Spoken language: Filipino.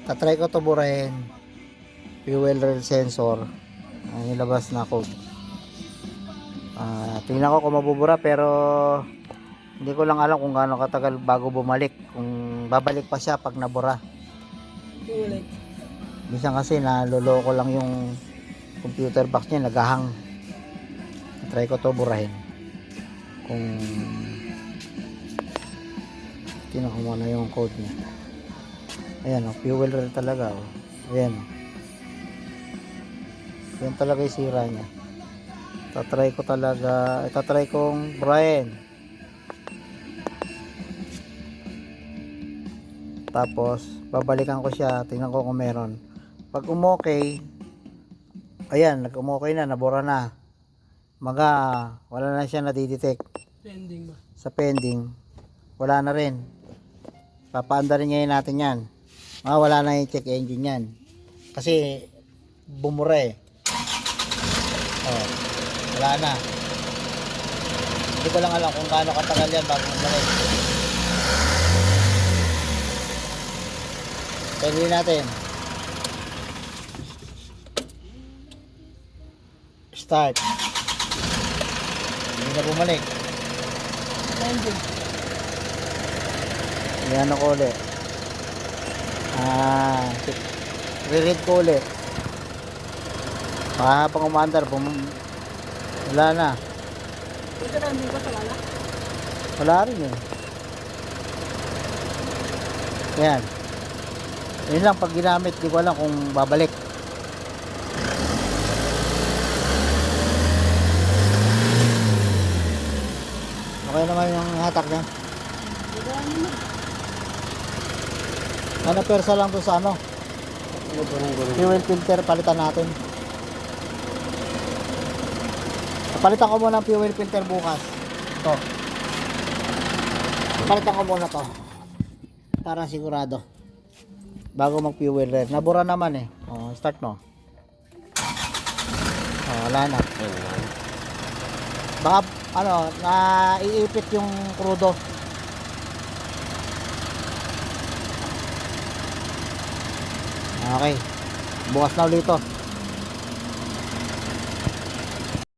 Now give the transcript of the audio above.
Tatry ko to burahin. Fuel rail sensor. Ang ilabas na code. Tingnan ko kung mabubura, pero hindi ko lang alam kung gaano katagal bago bumalik. Kung babalik pa siya pag nabura. Ulit. Minsan kasi naloloko lang yung computer box niya, nagahang. Try ko to burahin. Kung tingnan ko muna yung code niya. Ayan, fuel rail talaga. Ayan. Yan talaga yung sira niya. Itatry kong burahin. Tapos babalikan ko siya, tingnan ko kung meron. Pag umokay, ayan, nag-umokay na, nabura na. Wala na siya nadidetect. Pending ba? Sa pending, wala na rin. Papaandarin ngayon natin yan. Wala na yung check engine yan. Kasi bumura eh. Wala na. Hindi ko lang alam kung gaano katagal yan bago bumalik. Pwede natin. Start. Hindi na bumalik. Pending. Yan ako ulit. Re-read ko ulit. Habang umandar, wala na. Ito na, hindi ko sa wala. Wala rin eh. Yan. Yun lang, pag ginamit, di ko alam kung babalik. Okay naman yung hatak niya. Ano, persa lang to sa ano? Fuel filter, palitan natin. Palitan ko muna ang fuel filter bukas. Ito. Palitan ko muna to. Para sigurado. Bago mag fuel rail. Nabura naman eh. Start no. Wala na. Baka naiipit yung krudo. Okay. Bukas na ulit ito.